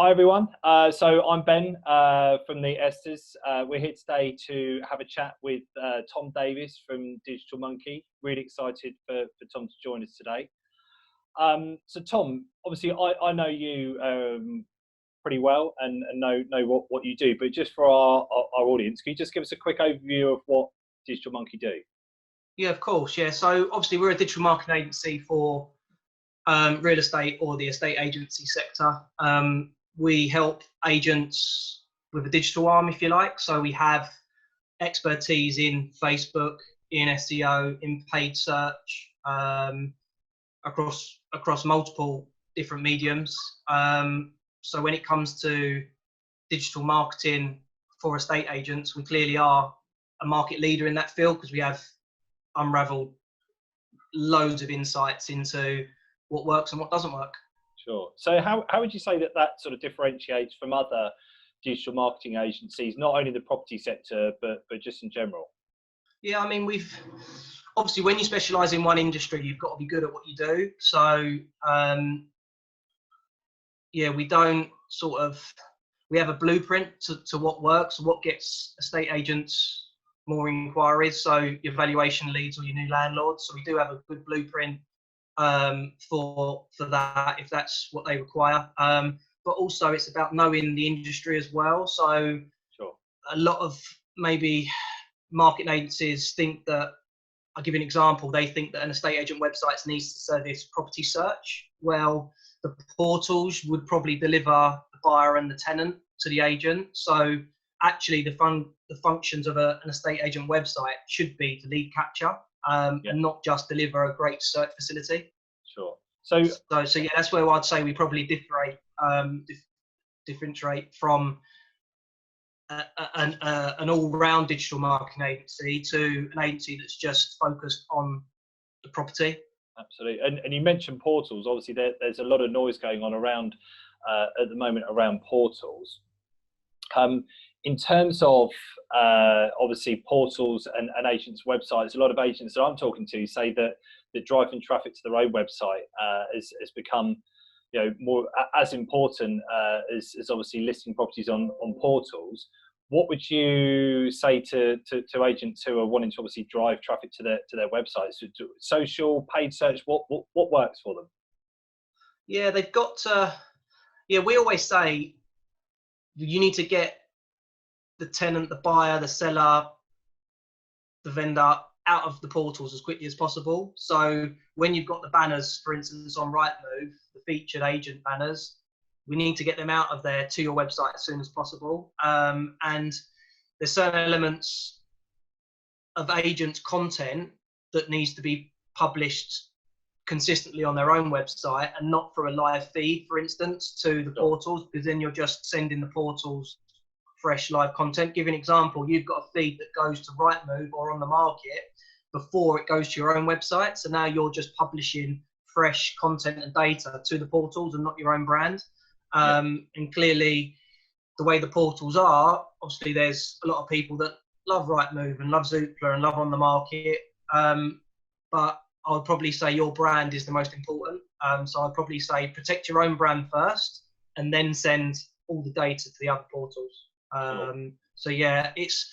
Hi everyone. So I'm Ben from the ESTAS. We're here today to have a chat with Tom Davis from Digital Munkey. Really excited for Tom to join us today. So Tom, obviously I know you pretty well and know what you do, but just for our audience, can you just give us a quick overview of what Digital Munkey do? Yeah, of course. Yeah, so obviously we're a digital marketing agency for real estate or the estate agency sector. We help agents with a digital arm, if you like. So we have expertise in Facebook, in SEO, in paid search, across multiple different mediums. So when it comes to digital marketing for estate agents, we clearly are a market leader in that field because we have unraveled loads of insights into what works and what doesn't work. Sure. So how would you say that sort of differentiates from other digital marketing agencies, not only the property sector, but just in general? Yeah, I mean, we've obviously, when you specialize in one industry, you've got to be good at what you do. So yeah, we don't we have a blueprint to what works, what gets estate agents more inquiries, so your valuation leads or your new landlords. So we do have a good blueprint for that, if that's what they require. But also it's about knowing the industry as well. So sure. A lot of maybe marketing agencies think that, I'll give you an example, they think that an estate agent website needs to service property search. Well, the portals would probably deliver the buyer and the tenant to the agent. So actually the functions of an estate agent website should be to lead capture, and not just deliver a great search facility. Sure. So yeah, that's where I'd say we probably differentiate from an all-round digital marketing agency to an agency that's just focused on the property. Absolutely. And you mentioned portals. Obviously, there's a lot of noise going on around at the moment around portals. In terms of obviously portals and agents' websites, a lot of agents that I'm talking to say that driving traffic to their own website has become, more as important as obviously listing properties on portals. What would you say to agents who are wanting to obviously drive traffic to their websites? Social, paid search, what works for them? Yeah, they've got to. Yeah, we always say you need to get the tenant, the buyer, the seller, the vendor out of the portals as quickly as possible. So when you've got the banners, for instance, on Rightmove, the featured agent banners, we need to get them out of there to your website as soon as possible. And there's certain elements of agent content that needs to be published consistently on their own website and not through a live feed, for instance, to the portals, because then you're just sending the portals fresh live content. Give you an example, you've got a feed that goes to Rightmove or on the market before it goes to your own website. So now you're just publishing fresh content and data to the portals and not your own brand. And clearly, the way the portals are, obviously there's a lot of people that love Rightmove and love Zoopla and love on the market. But I would probably say your brand is the most important. So I'd probably say protect your own brand first and then send all the data to the other portals. So yeah, it's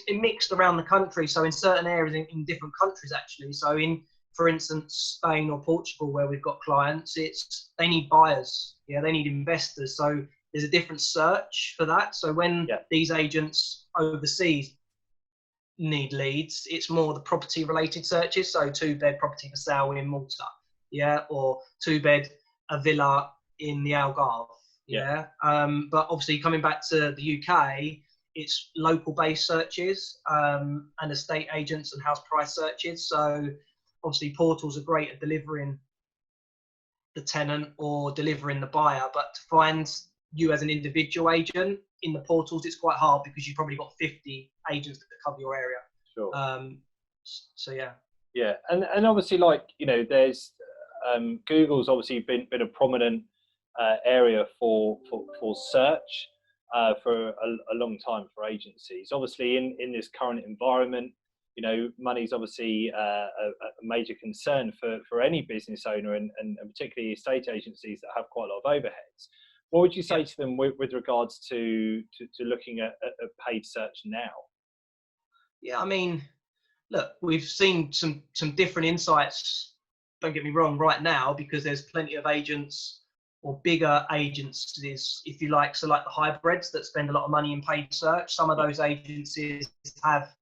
mixed around the country. So in certain areas, in different countries actually. So in, for instance, Spain or Portugal, where we've got clients, they need buyers. Yeah, they need investors. So there's a different search for that. So when these agents overseas need leads, it's more the property related searches. So 2-bed property for sale in Malta, or 2-bed a villa in the Algarve. But obviously coming back to the UK, it's local based searches and estate agents and house price searches. So obviously portals are great at delivering the tenant or delivering the buyer, but to find you as an individual agent in the portals, it's quite hard because you've probably got 50 agents that cover your area. Sure. So yeah. Yeah, and obviously, there's Google's obviously been a prominent area for search for a long time for agencies. Obviously, in this current environment, money's obviously a major concern for any business owner and particularly estate agencies that have quite a lot of overheads. What would you say to them with regards to looking at paid search now? Yeah, I mean, look, we've seen some different insights. Don't get me wrong, right now, because there's plenty of agents or bigger agencies, if you like, so like the hybrids that spend a lot of money in paid search. Some of those agencies have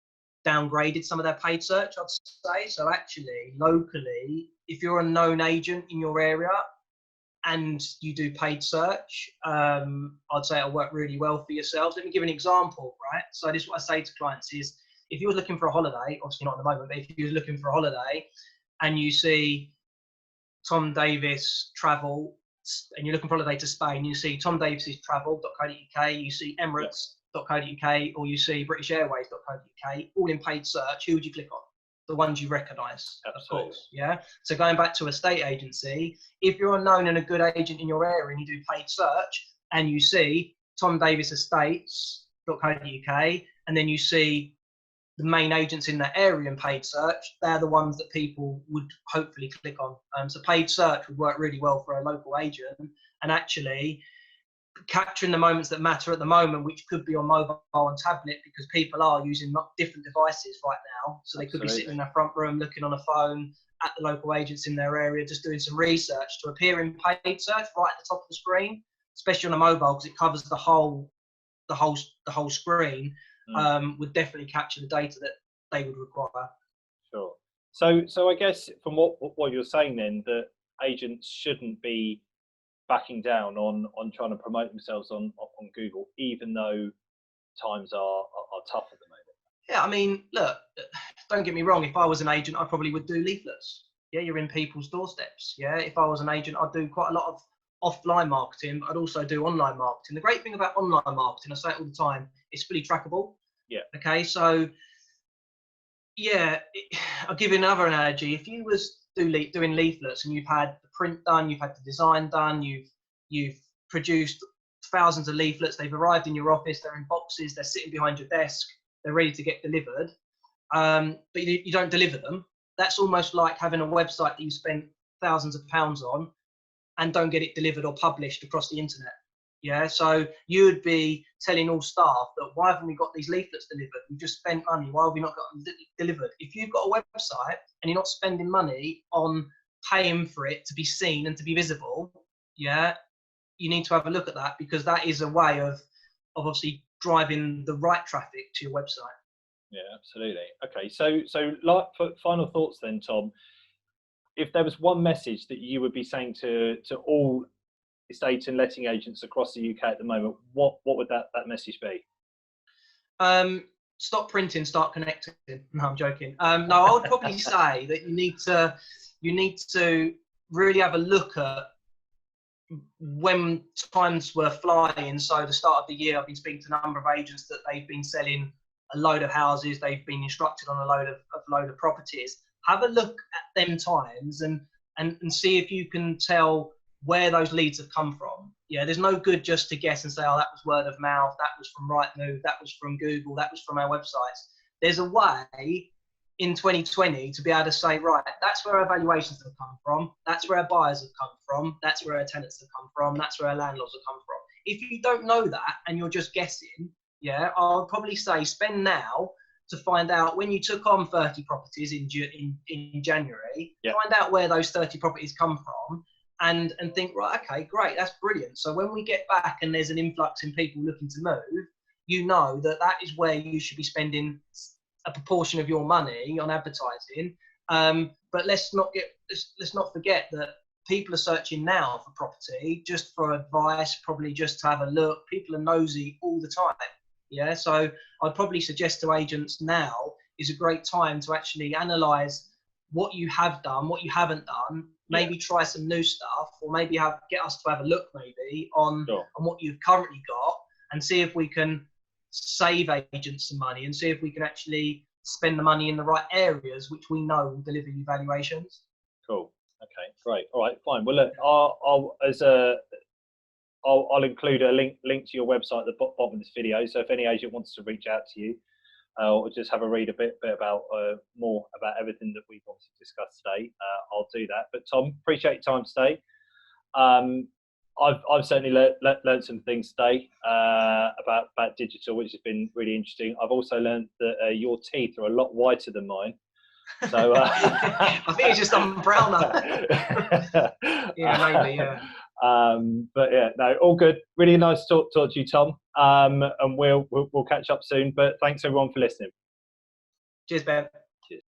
downgraded some of their paid search, I'd say. So actually, locally, if you're a known agent in your area and you do paid search, I'd say it'll work really well for yourselves. Let me give an example, right? So this is what I say to clients is, if you're looking for a holiday, obviously not at the moment, but if you're looking for a holiday and you see Tom Davis travel, and you're looking for a holiday to Spain, you see Tom Davis's travel.co.uk, you see Emirates.co.uk, or you see British Airways.co.uk, all in paid search. Who would you click on? The ones you recognise, of course. Yeah. So going back to a estate agency, if you're a known and a good agent in your area and you do paid search and you see Tom Davis Estates.co.uk, and then you see the main agents in that area in paid search, they're the ones that people would hopefully click on. So paid search would work really well for a local agent, and actually capturing the moments that matter at the moment, which could be on mobile and tablet, because people are using different devices right now. So they could be sitting in their front room looking on a phone at the local agents in their area, just doing some research to appear in paid search right at the top of the screen, especially on a mobile, because it covers the whole screen. Would definitely capture the data that they would require. Sure. So I guess from what you're saying then, that agents shouldn't be backing down on trying to promote themselves on Google, even though times are tough at the moment. Yeah, I mean, look, don't get me wrong. If I was an agent, I probably would do leaflets. Yeah, you're in people's doorsteps. Yeah, if I was an agent, I'd do quite a lot of offline marketing. I'd also do online marketing. The great thing about online marketing, I say it all the time, it's fully trackable. Yeah. Okay, so yeah, I'll give you another analogy. If you was doing leaflets and you've had the print done, you've had the design done, you've produced thousands of leaflets, they've arrived in your office, they're in boxes, they're sitting behind your desk, they're ready to get delivered, but you don't deliver them. That's almost like having a website that you spent thousands of pounds on and don't get it delivered or published across the internet. Yeah, so you would be telling all staff that, why haven't we got these leaflets delivered? We've just spent money. Why have we not got them delivered? If you've got a website and you're not spending money on paying for it to be seen and to be visible, yeah, you need to have a look at that, because that is a way of obviously driving the right traffic to your website. Yeah, absolutely. Okay, so like for final thoughts then, Tom, if there was one message that you would be saying to all estate and letting agents across the UK at the moment, what would that message be? Stop printing, start connecting. No, I'm joking. No, I would probably say that you need to really have a look at when times were flying. So the start of the year, I've been speaking to a number of agents that they've been selling a load of houses, they've been instructed on a load of properties. Have a look at them times and see if you can tell where those leads have come from. Yeah, there's no good just to guess and say, oh, that was word of mouth, that was from Rightmove, that was from Google, that was from our websites. There's a way in 2020 to be able to say, right, that's where our valuations have come from, that's where our buyers have come from, that's where our tenants have come from, that's where our landlords have come from. If you don't know that and you're just guessing, yeah, I'll probably say spend now to find out, when you took on 30 properties in January, find out where those 30 properties come from, and think, right, okay, great, that's brilliant. So when we get back and there's an influx in people looking to move, you know that is where you should be spending a proportion of your money on advertising. But let's not forget that people are searching now for property, just for advice, probably just to have a look. People are nosy all the time. Yeah, so I'd probably suggest to agents now is a great time to actually analyse what you have done, what you haven't done, maybe try some new stuff, or maybe get us to have a look maybe on what you've currently got, and see if we can save agents some money and see if we can actually spend the money in the right areas, which we know will deliver you valuations. Cool. Okay, great. All right, fine. Well, look, I'll include a link to your website at the bottom of this video. So if any agent wants to reach out to you, or just have a read a bit about more about everything that we've obviously discussed today, I'll do that. But Tom, appreciate your time today. I've certainly learned some things today about digital, which has been really interesting. I've also learned that your teeth are a lot whiter than mine. So I think it's just some browner. Yeah, maybe, yeah. But yeah, no, all good. Really nice to talk to you, Tom. And we'll catch up soon. But thanks everyone for listening. Cheers, Ben.